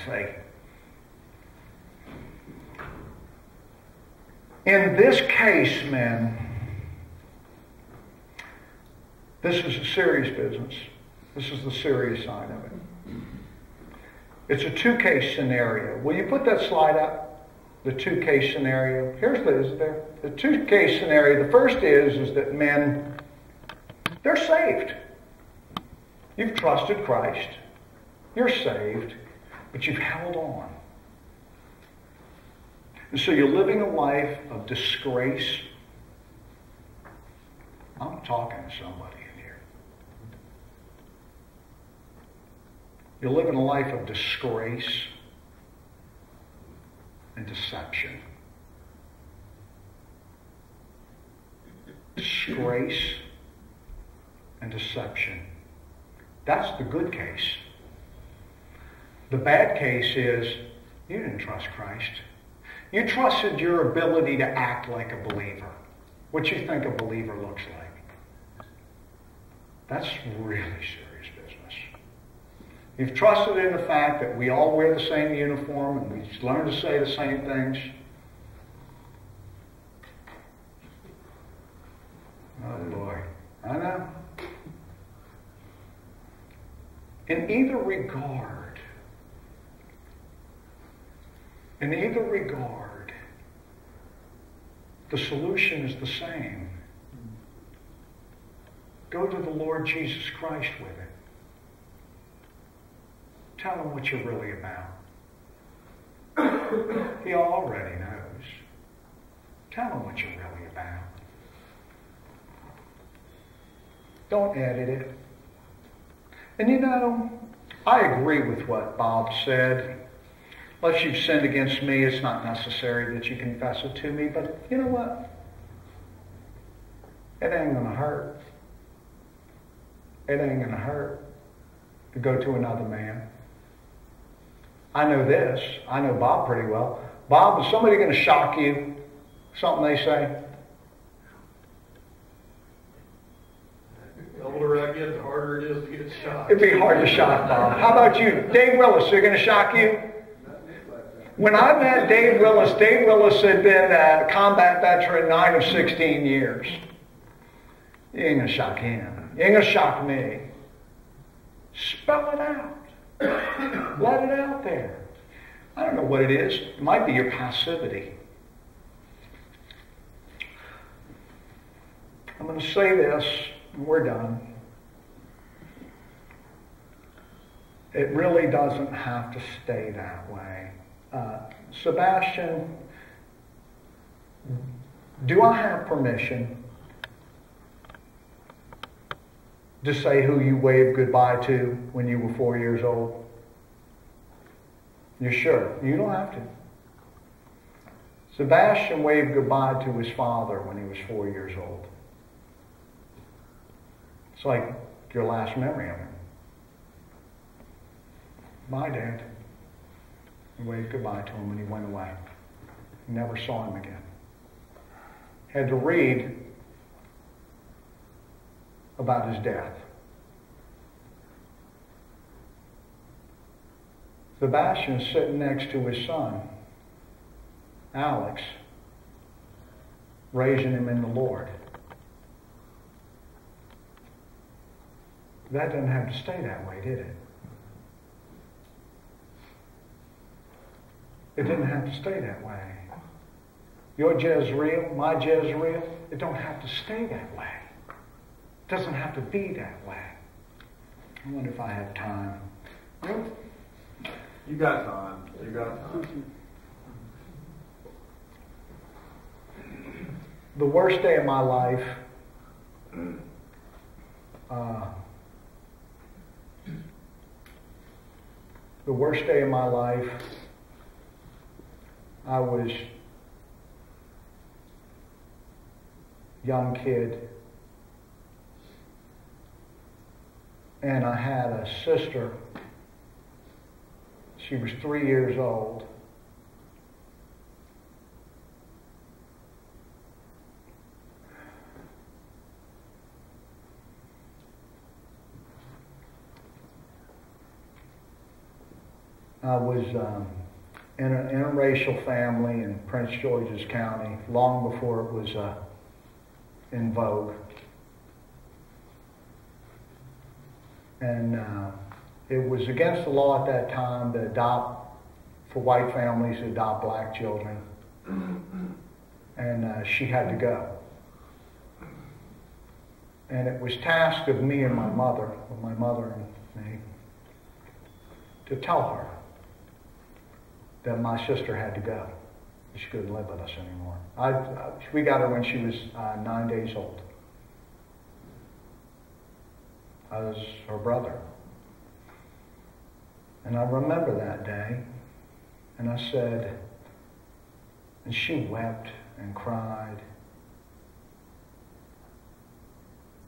Say, in this case, men, this is a serious business. This is the serious side of it. It's a two-case scenario. Will you put that slide up? The two-case scenario. Here's the two-case scenario. The first is that men, they're saved. You've trusted Christ. You're saved, but you've held on. And so you're living a life of disgrace. I'm talking to somebody in here. You're living a life of disgrace and deception. Disgrace and deception. That's the good case. The bad case is you didn't trust Christ. You trusted your ability to act like a believer. What you think a believer looks like. That's really serious business. You've trusted in the fact that we all wear the same uniform and we learn to say the same things. Oh boy, I know. In either regard, the solution is the same. Go to the Lord Jesus Christ with it. Tell him what you're really about. He already knows. Tell him what you're really about. Don't edit it. And you know, I agree with what Bob said. Unless you've sinned against me, it's not necessary that you confess it to me. But you know what? It ain't going to hurt. It ain't going to hurt to go to another man. I know this. I know Bob pretty well. Bob, is somebody going to shock you? Something they say? The older I get, the harder it is to get shocked. It'd be hard to shock Bob. How about you? Dave Willis, they're going to shock you? When I met Dave Willis had been a combat veteran 9 of 16 years. You ain't going to shock him. You ain't going to shock me. Spell it out. Let it out there. I don't know what it is. It might be your passivity. I'm going to say this, and we're done. It really doesn't have to stay that way. Sebastian, do I have permission to say who you waved goodbye to when you were 4 years old? You're sure? You don't have to. Sebastian waved goodbye to his father when he was 4 years old. It's like your last memory of him. Bye, Dad. He waved goodbye to him when he went away. Never saw him again. Had to read about his death. Sebastian's sitting next to his son, Alex, raising him in the Lord. That doesn't have to stay that way, did it? It didn't have to stay that way. Your Jezreel, my Jezreel, it don't have to stay that way. It doesn't have to be that way. I wonder if I have time. You got time. You got time. The worst day of my life, I was a young kid, and I had a sister. She was 3 years old. I was in an interracial family in Prince George's County long before it was in vogue. And it was against the law at that time for white families to adopt black children. And she had to go. And it was tasked of me and my mother and me, to tell her that my sister had to go. She couldn't live with us anymore. We got her when she was 9 days old. I was her brother. And I remember that day, and I said, and she wept and cried.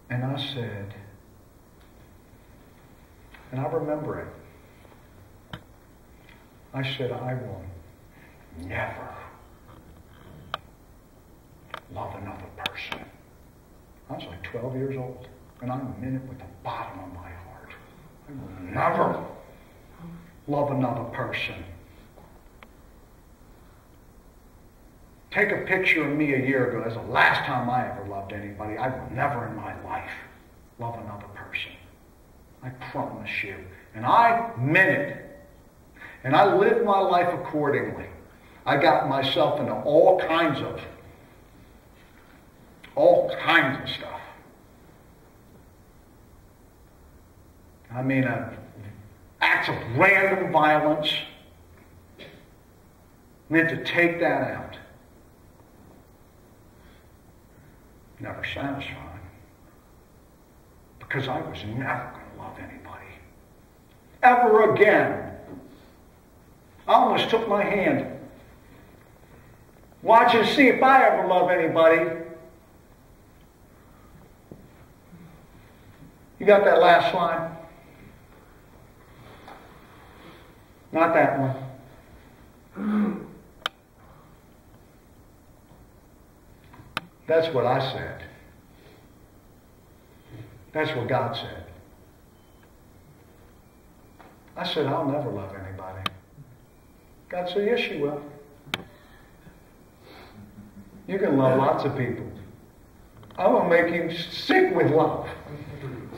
And I said, and I remember it, I said, I will never love another person. I was like 12 years old, and I meant it with the bottom of my heart. I will never love another person. Take a picture of me a year ago. That's the last time I ever loved anybody. I will never in my life love another person. I promise you. And I meant it. And I lived my life accordingly. I got myself into all kinds of stuff. I mean, acts of random violence. Meant to take that out. Never satisfied. Because I was never going to love anybody. Ever again. I almost took my hand. Watch and see if I ever love anybody. You got that last slide? Not that one. That's what I said. That's what God said. I said, I'll never love anybody. God said, yes, you will. You can love lots of people. I'm going to make you sick with love.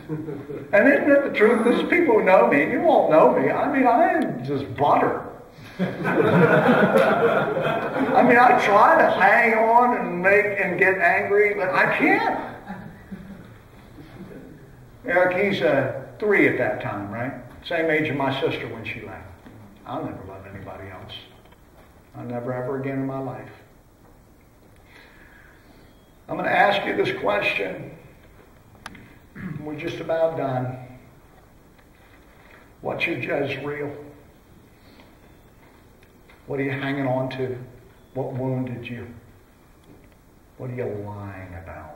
And isn't it the truth? There's people who know me. You won't know me. I mean, I am just butter. I mean, I try to hang on and get angry, but I can't. Eric, he's 3 at that time, right? Same age as my sister when she left. I'll never love anybody else. I'll never ever again in my life. I'm going to ask you this question. We're just about done. What's your Jezreel? What are you hanging on to? What wounded you? What are you lying about?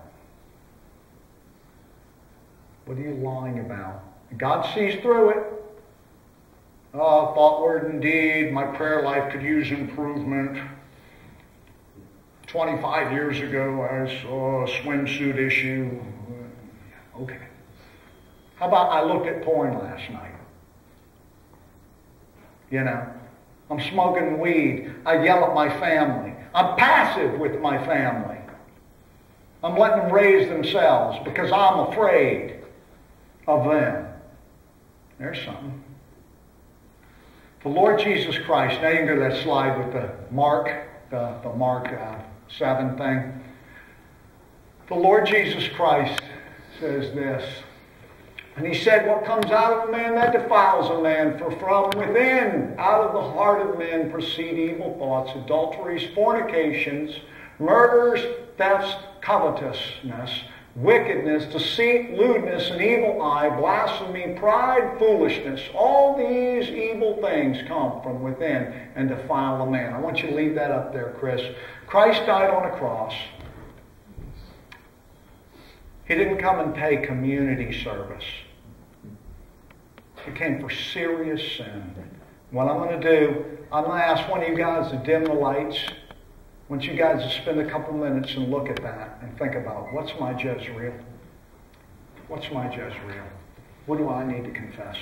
What are you lying about? God sees through it. Oh, thought, word, and deed. My prayer life could use improvement. 25 years ago, I saw a swimsuit issue. Okay. How about I looked at porn last night? You know, I'm smoking weed. I yell at my family. I'm passive with my family. I'm letting them raise themselves because I'm afraid of them. There's something. The Lord Jesus Christ. Now you can go to that slide with the Mark 7 thing. The Lord Jesus Christ says this. And he said, what comes out of a man, that defiles a man. For from within, out of the heart of men, proceed evil thoughts, adulteries, fornications, murders, thefts, covetousness, wickedness, deceit, lewdness, an evil eye, blasphemy, pride, foolishness. All these evil things come from within and defile a man. I want you to leave that up there, Chris. Christ died on a cross. He didn't come and pay community service. He came for serious sin. What I'm going to do, I'm going to ask one of you guys to dim the lights. I want you guys to spend a couple minutes and look at that and think about, what's my Jezreel? What's my Jezreel? What do I need to confess?